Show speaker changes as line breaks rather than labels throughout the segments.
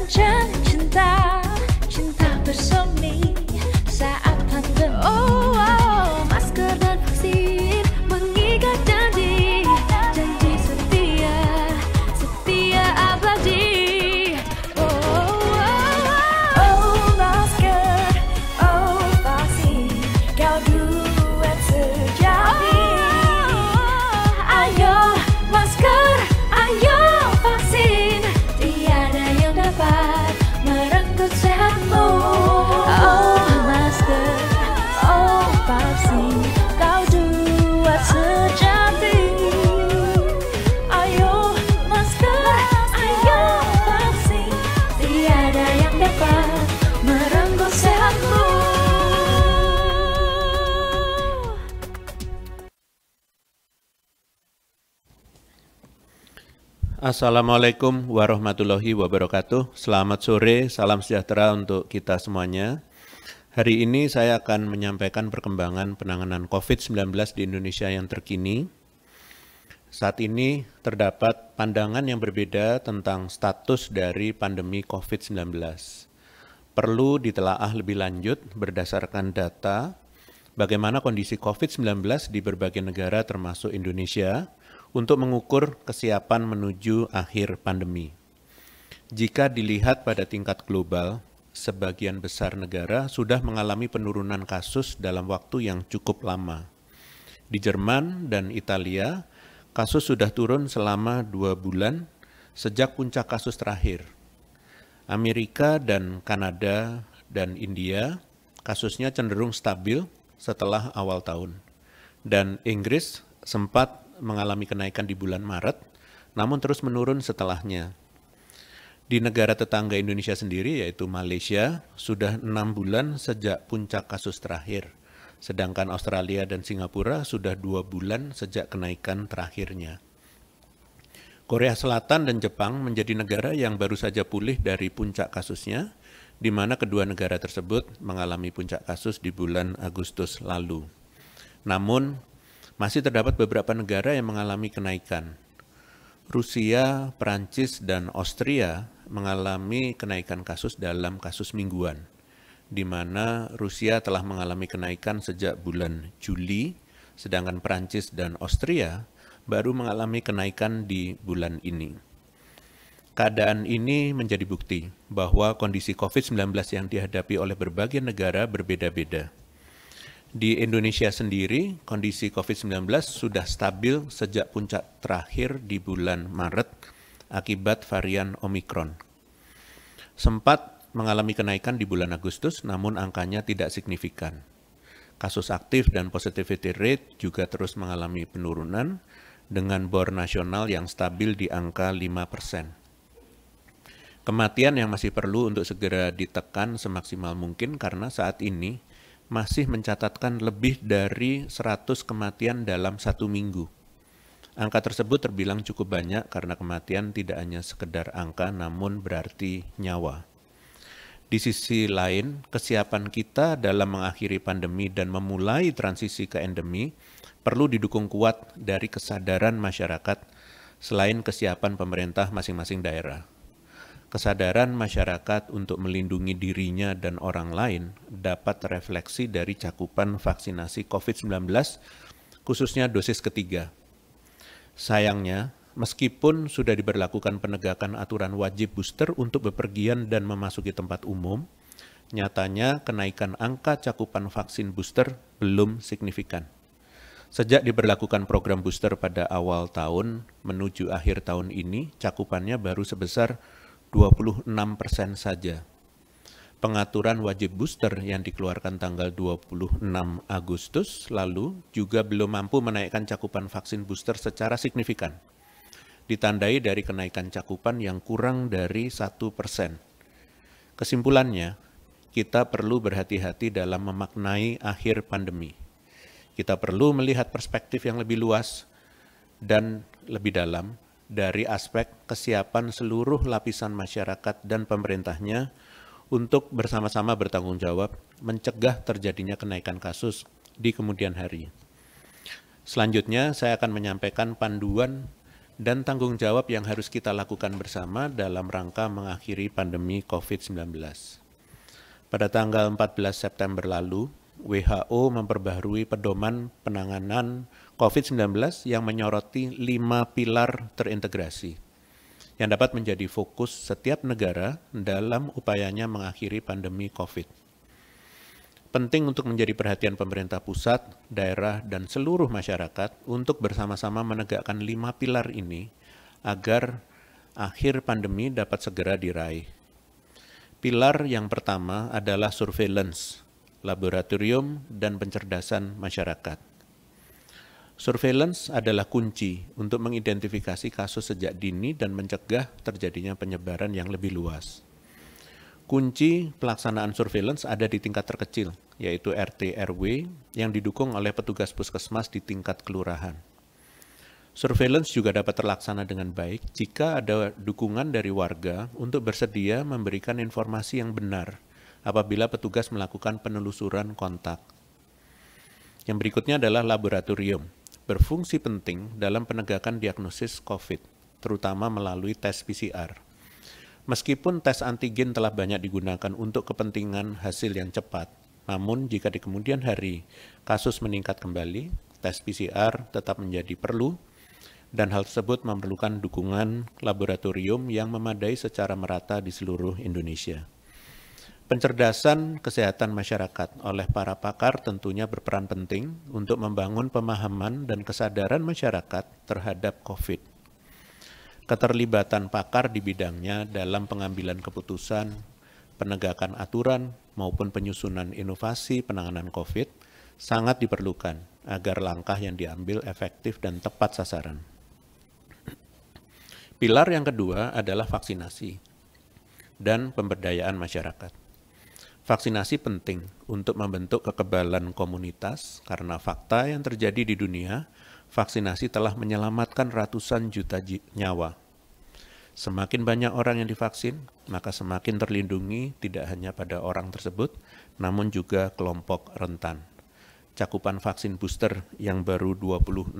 Bincang cinta, cinta bersemi saat pandemi. Masker dan vaksin mengikat janji, janji setia, setia abadi. Masker, vaksin, kau duet sejati. Ayo masker, ayo vaksin, tiada yang dapat merenggut sehatmu. Masker, vaksin, kau duet sejati. Ayo masker, ayo vaksin, tiada yang dapat merenggut sehatmu.
Assalamualaikum warahmatullahi wabarakatuh. Selamat sore, salam sejahtera untuk kita semuanya. Hari ini saya akan menyampaikan perkembangan penanganan COVID-19 di Indonesia yang terkini. Saat ini terdapat pandangan yang berbeda tentang status dari pandemi COVID-19. Perlu ditelaah lebih lanjut berdasarkan data bagaimana kondisi COVID-19 di berbagai negara termasuk Indonesia untuk mengukur kesiapan menuju akhir pandemi. Jika dilihat pada tingkat global, sebagian besar negara sudah mengalami penurunan kasus dalam waktu yang cukup lama. Di Jerman dan Italia, kasus sudah turun selama 2 bulan sejak puncak kasus terakhir. Amerika dan Kanada dan India, kasusnya cenderung stabil setelah awal tahun. Dan Inggris sempat mengalami kenaikan di bulan Maret, namun terus menurun setelahnya. Di negara tetangga Indonesia sendiri, yaitu Malaysia, sudah 6 bulan sejak puncak kasus terakhir, sedangkan Australia dan Singapura sudah 2 bulan sejak kenaikan terakhirnya. Korea Selatan dan Jepang menjadi negara yang baru saja pulih dari puncak kasusnya, di mana kedua negara tersebut mengalami puncak kasus di bulan Agustus lalu. Namun, masih terdapat beberapa negara yang mengalami kenaikan. Rusia, Prancis, dan Austria mengalami kenaikan kasus dalam kasus mingguan, di mana Rusia telah mengalami kenaikan sejak bulan Juli, sedangkan Prancis dan Austria baru mengalami kenaikan di bulan ini. Keadaan ini menjadi bukti bahwa kondisi COVID-19 yang dihadapi oleh berbagai negara berbeda-beda. Di Indonesia sendiri, kondisi COVID-19 sudah stabil sejak puncak terakhir di bulan Maret akibat varian Omikron. Sempat mengalami kenaikan di bulan Agustus, namun angkanya tidak signifikan. Kasus aktif dan positivity rate juga terus mengalami penurunan dengan bor nasional yang stabil di angka 5%. Kematian yang masih perlu untuk segera ditekan semaksimal mungkin karena saat ini masih mencatatkan lebih dari 100 kematian dalam 1 minggu. Angka tersebut terbilang cukup banyak karena kematian tidak hanya sekedar angka namun berarti nyawa. Di sisi lain, kesiapan kita dalam mengakhiri pandemi dan memulai transisi ke endemi perlu didukung kuat dari kesadaran masyarakat selain kesiapan pemerintah masing-masing daerah. Kesadaran masyarakat untuk melindungi dirinya dan orang lain dapat refleksi dari cakupan vaksinasi COVID-19, khususnya dosis ketiga. Sayangnya, meskipun sudah diberlakukan penegakan aturan wajib booster untuk bepergian dan memasuki tempat umum, nyatanya kenaikan angka cakupan vaksin booster belum signifikan. Sejak diberlakukan program booster pada awal tahun menuju akhir tahun ini, cakupannya baru sebesar 26% saja. Pengaturan wajib booster yang dikeluarkan tanggal 26 Agustus lalu juga belum mampu menaikkan cakupan vaksin booster secara signifikan. Ditandai dari kenaikan cakupan yang kurang dari 1%. Kesimpulannya, kita perlu berhati-hati dalam memaknai akhir pandemi. Kita perlu melihat perspektif yang lebih luas dan lebih dalam dari aspek kesiapan seluruh lapisan masyarakat dan pemerintahnya untuk bersama-sama bertanggung jawab mencegah terjadinya kenaikan kasus di kemudian hari. Selanjutnya, saya akan menyampaikan panduan dan tanggung jawab yang harus kita lakukan bersama dalam rangka mengakhiri pandemi COVID-19. Pada tanggal 14 September lalu, WHO memperbaharui pedoman penanganan COVID-19 yang menyoroti 5 pilar terintegrasi yang dapat menjadi fokus setiap negara dalam upayanya mengakhiri pandemi COVID. Penting untuk menjadi perhatian pemerintah pusat, daerah, dan seluruh masyarakat untuk bersama-sama menegakkan 5 pilar ini agar akhir pandemi dapat segera diraih. Pilar yang pertama adalah surveillance, laboratorium, dan pencerdasan masyarakat. Surveillance adalah kunci untuk mengidentifikasi kasus sejak dini dan mencegah terjadinya penyebaran yang lebih luas. Kunci pelaksanaan surveillance ada di tingkat terkecil, yaitu RT RW yang didukung oleh petugas puskesmas di tingkat kelurahan. Surveillance juga dapat terlaksana dengan baik jika ada dukungan dari warga untuk bersedia memberikan informasi yang benar apabila petugas melakukan penelusuran kontak. Yang berikutnya adalah laboratorium, berfungsi penting dalam penegakan diagnosis COVID, terutama melalui tes PCR. Meskipun tes antigen telah banyak digunakan untuk kepentingan hasil yang cepat, namun jika di kemudian hari kasus meningkat kembali, tes PCR tetap menjadi perlu dan hal tersebut memerlukan dukungan laboratorium yang memadai secara merata di seluruh Indonesia. Pencerdasan kesehatan masyarakat oleh para pakar tentunya berperan penting untuk membangun pemahaman dan kesadaran masyarakat terhadap COVID. Keterlibatan pakar di bidangnya dalam pengambilan keputusan, penegakan aturan, maupun penyusunan inovasi penanganan COVID sangat diperlukan agar langkah yang diambil efektif dan tepat sasaran. Pilar yang kedua adalah vaksinasi dan pemberdayaan masyarakat. Vaksinasi penting untuk membentuk kekebalan komunitas karena fakta yang terjadi di dunia, vaksinasi telah menyelamatkan ratusan juta nyawa. Semakin banyak orang yang divaksin, maka semakin terlindungi tidak hanya pada orang tersebut, namun juga kelompok rentan. Cakupan vaksin booster yang baru 26%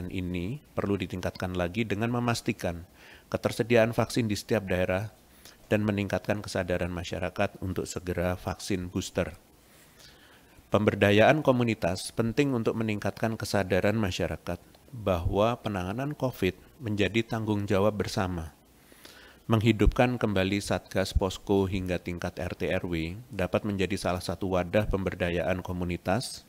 ini perlu ditingkatkan lagi dengan memastikan ketersediaan vaksin di setiap daerah dan meningkatkan kesadaran masyarakat untuk segera vaksin booster. Pemberdayaan komunitas penting untuk meningkatkan kesadaran masyarakat bahwa penanganan COVID menjadi tanggung jawab bersama. Menghidupkan kembali Satgas Posko hingga tingkat RT RW dapat menjadi salah satu wadah pemberdayaan komunitas,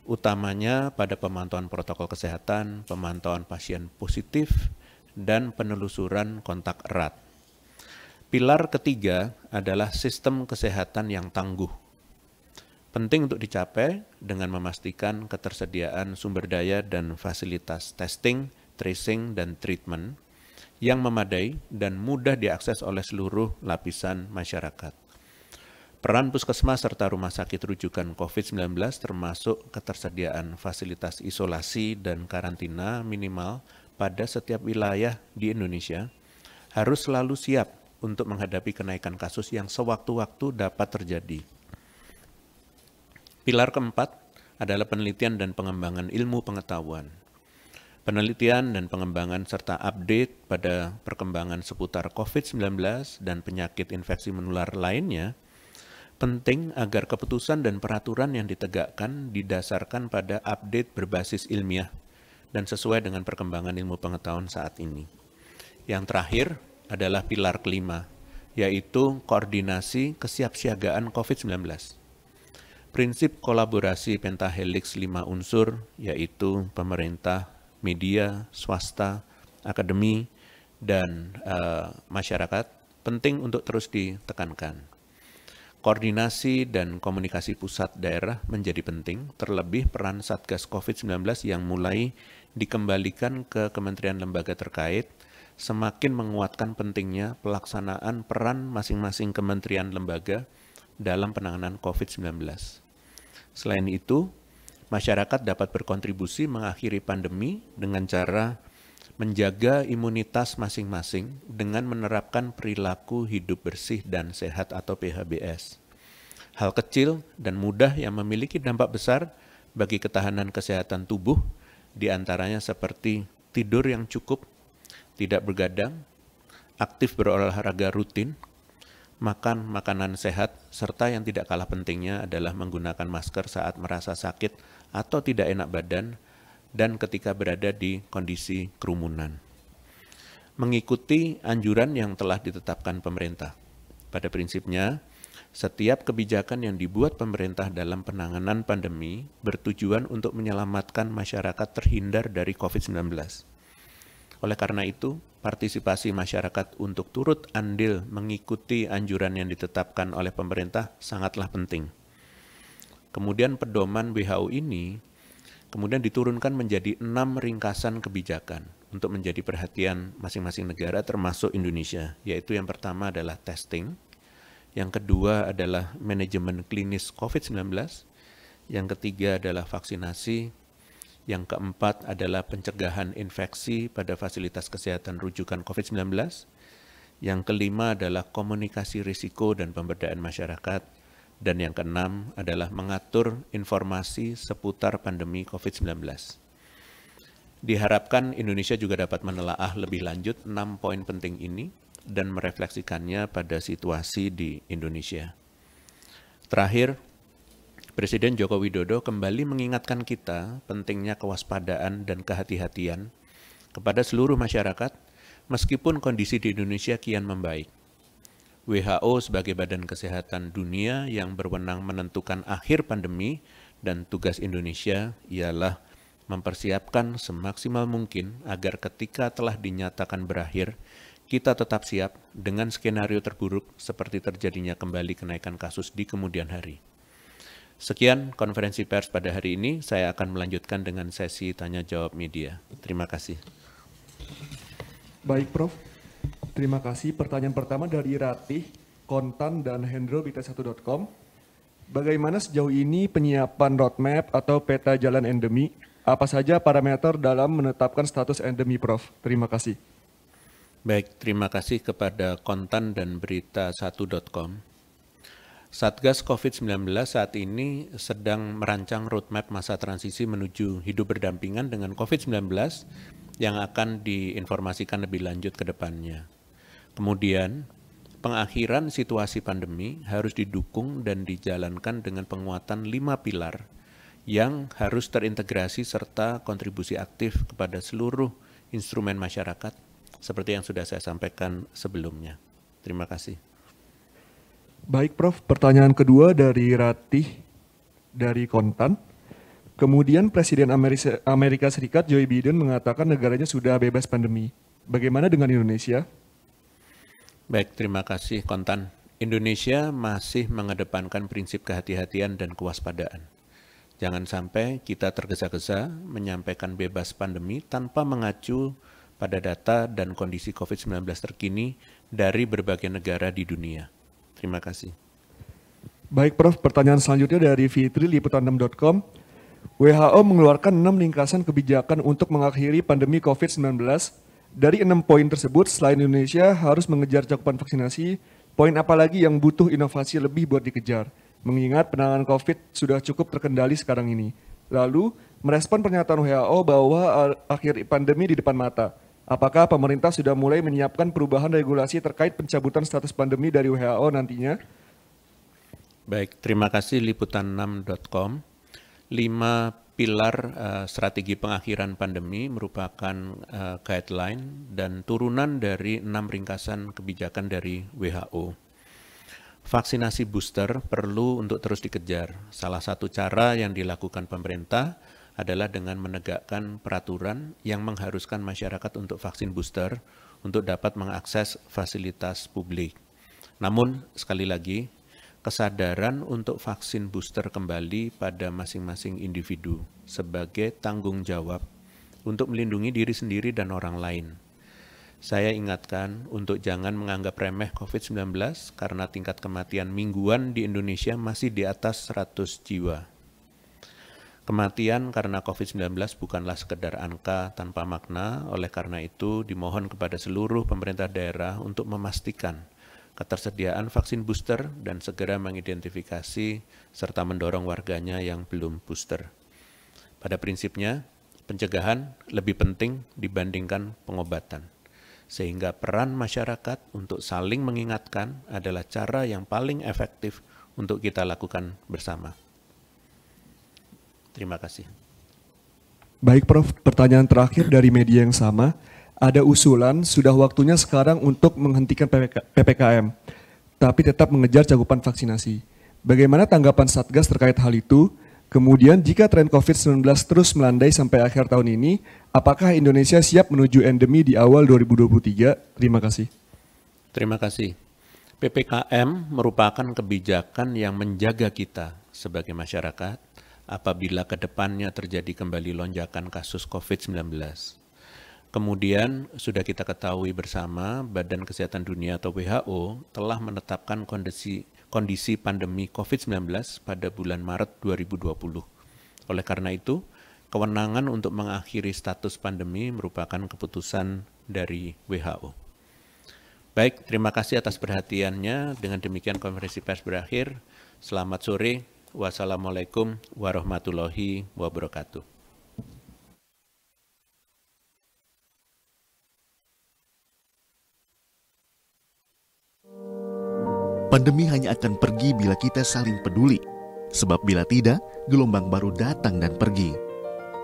utamanya pada pemantauan protokol kesehatan, pemantauan pasien positif, dan penelusuran kontak erat. Pilar ketiga adalah sistem kesehatan yang tangguh. Penting untuk dicapai dengan memastikan ketersediaan sumber daya dan fasilitas testing, tracing, dan treatment yang memadai dan mudah diakses oleh seluruh lapisan masyarakat. Peran puskesmas serta rumah sakit rujukan COVID-19 termasuk ketersediaan fasilitas isolasi dan karantina minimal pada setiap wilayah di Indonesia harus selalu siap untuk menghadapi kenaikan kasus yang sewaktu-waktu dapat terjadi. Pilar keempat adalah penelitian dan pengembangan ilmu pengetahuan. Penelitian dan pengembangan serta update pada perkembangan seputar COVID-19 dan penyakit infeksi menular lainnya penting agar keputusan dan peraturan yang ditegakkan didasarkan pada update berbasis ilmiah dan sesuai dengan perkembangan ilmu pengetahuan saat ini. Yang terakhir adalah pilar kelima, yaitu koordinasi kesiapsiagaan COVID-19. Prinsip kolaborasi pentahelix 5 unsur, yaitu pemerintah, media, swasta, akademi, dan masyarakat, penting untuk terus ditekankan. Koordinasi dan komunikasi pusat daerah menjadi penting, terlebih peran Satgas COVID-19 yang mulai dikembalikan ke kementerian lembaga terkait, semakin menguatkan pentingnya pelaksanaan peran masing-masing kementerian lembaga dalam penanganan COVID-19. Selain itu, masyarakat dapat berkontribusi mengakhiri pandemi dengan cara menjaga imunitas masing-masing dengan menerapkan perilaku hidup bersih dan sehat atau PHBS. Hal kecil dan mudah yang memiliki dampak besar bagi ketahanan kesehatan tubuh, diantaranya seperti tidur yang cukup, tidak bergadang, aktif berolahraga rutin, makan makanan sehat, serta yang tidak kalah pentingnya adalah menggunakan masker saat merasa sakit atau tidak enak badan dan ketika berada di kondisi kerumunan. Mengikuti anjuran yang telah ditetapkan pemerintah. Pada prinsipnya, setiap kebijakan yang dibuat pemerintah dalam penanganan pandemi bertujuan untuk menyelamatkan masyarakat terhindar dari COVID-19. Oleh karena itu, partisipasi masyarakat untuk turut andil mengikuti anjuran yang ditetapkan oleh pemerintah sangatlah penting. Kemudian pedoman WHO ini kemudian diturunkan menjadi 6 ringkasan kebijakan untuk menjadi perhatian masing-masing negara termasuk Indonesia, yaitu yang pertama adalah testing, yang kedua adalah manajemen klinis COVID-19, yang ketiga adalah vaksinasi, yang keempat adalah pencegahan infeksi pada fasilitas kesehatan rujukan COVID-19, yang kelima adalah komunikasi risiko dan pemberdayaan masyarakat, dan yang keenam adalah mengatur informasi seputar pandemi COVID-19. Diharapkan Indonesia juga dapat menelaah lebih lanjut 6 poin penting ini dan merefleksikannya pada situasi di Indonesia. Terakhir, Presiden Joko Widodo kembali mengingatkan kita pentingnya kewaspadaan dan kehati-hatian kepada seluruh masyarakat meskipun kondisi di Indonesia kian membaik. WHO sebagai Badan Kesehatan Dunia yang berwenang menentukan akhir pandemi dan tugas Indonesia ialah mempersiapkan semaksimal mungkin agar ketika telah dinyatakan berakhir, kita tetap siap dengan skenario terburuk seperti terjadinya kembali kenaikan kasus di kemudian hari. Sekian konferensi pers pada hari ini, saya akan melanjutkan dengan sesi tanya-jawab media. Terima kasih.
Baik, Prof. Terima kasih. Pertanyaan pertama dari Ratih, Kontan, dan Hendro, bita1.com. Bagaimana sejauh ini penyiapan roadmap atau peta jalan endemi? Apa saja parameter dalam menetapkan status endemi, Prof? Terima kasih.
Baik, terima kasih kepada Kontan dan berita1.com. Satgas COVID-19 saat ini sedang merancang roadmap masa transisi menuju hidup berdampingan dengan COVID-19 yang akan diinformasikan lebih lanjut ke depannya. Kemudian, pengakhiran situasi pandemi harus didukung dan dijalankan dengan penguatan 5 pilar yang harus terintegrasi serta kontribusi aktif kepada seluruh instrumen masyarakat seperti yang sudah saya sampaikan sebelumnya. Terima kasih.
Baik, Prof. Pertanyaan kedua dari Ratih dari Kontan. Kemudian Presiden Amerika Serikat Joe Biden mengatakan negaranya sudah bebas pandemi. Bagaimana dengan Indonesia?
Baik, terima kasih Kontan. Indonesia masih mengedepankan prinsip kehati-hatian dan kewaspadaan. Jangan sampai kita tergesa-gesa menyampaikan bebas pandemi tanpa mengacu pada data dan kondisi COVID-19 terkini dari berbagai negara di dunia. Terima kasih.
Baik, Prof. Pertanyaan selanjutnya dari Fitri, liputan6.com. WHO mengeluarkan 6 ringkasan kebijakan untuk mengakhiri pandemi COVID-19. Dari 6 poin tersebut, selain Indonesia harus mengejar cakupan vaksinasi, poin apa lagi yang butuh inovasi lebih buat dikejar? Mengingat penanganan COVID sudah cukup terkendali sekarang ini. Lalu, merespon pernyataan WHO bahwa akhir pandemi di depan mata. Apakah pemerintah sudah mulai menyiapkan perubahan regulasi terkait pencabutan status pandemi dari WHO nantinya?
Baik, terima kasih liputan6.com. 5 pilar strategi pengakhiran pandemi merupakan guideline dan turunan dari 6 ringkasan kebijakan dari WHO. Vaksinasi booster perlu untuk terus dikejar. Salah satu cara yang dilakukan pemerintah adalah dengan menegakkan peraturan yang mengharuskan masyarakat untuk vaksin booster untuk dapat mengakses fasilitas publik. Namun, sekali lagi, kesadaran untuk vaksin booster kembali pada masing-masing individu sebagai tanggung jawab untuk melindungi diri sendiri dan orang lain. Saya ingatkan untuk jangan menganggap remeh COVID-19 karena tingkat kematian mingguan di Indonesia masih di atas 100 jiwa. Kematian karena COVID-19 bukanlah sekedar angka tanpa makna, oleh karena itu dimohon kepada seluruh pemerintah daerah untuk memastikan ketersediaan vaksin booster dan segera mengidentifikasi serta mendorong warganya yang belum booster. Pada prinsipnya, pencegahan lebih penting dibandingkan pengobatan. sehingga peran masyarakat untuk saling mengingatkan adalah cara yang paling efektif untuk kita lakukan bersama. Terima kasih.
Baik Prof, pertanyaan terakhir dari media yang sama. Ada usulan sudah waktunya sekarang untuk menghentikan PPKM, tapi tetap mengejar cakupan vaksinasi. Bagaimana tanggapan Satgas terkait hal itu? Kemudian jika tren COVID-19 terus melandai sampai akhir tahun ini, apakah Indonesia siap menuju endemi di awal 2023? Terima kasih.
Terima kasih. PPKM merupakan kebijakan yang menjaga kita sebagai masyarakat apabila ke depannya terjadi kembali lonjakan kasus COVID-19. Kemudian sudah kita ketahui bersama, Badan Kesehatan Dunia atau WHO telah menetapkan kondisi pandemi COVID-19 pada bulan Maret 2020. Oleh karena itu, kewenangan untuk mengakhiri status pandemi merupakan keputusan dari WHO. Baik, terima kasih atas perhatiannya. Dengan demikian konferensi pers berakhir. Selamat sore. Wassalamualaikum warahmatullahi wabarakatuh.
Pandemi hanya akan pergi bila kita saling peduli. Sebab bila tidak, gelombang baru datang dan pergi.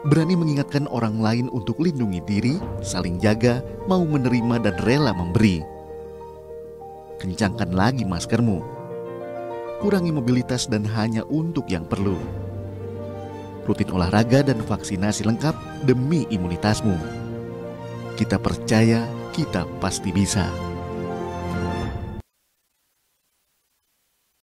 Berani mengingatkan orang lain untuk lindungi diri, saling jaga, mau menerima dan rela memberi. Kencangkan lagi maskermu. Kurangi mobilitas dan hanya untuk yang perlu. Rutin olahraga dan vaksinasi lengkap demi imunitasmu. Kita percaya, kita pasti bisa.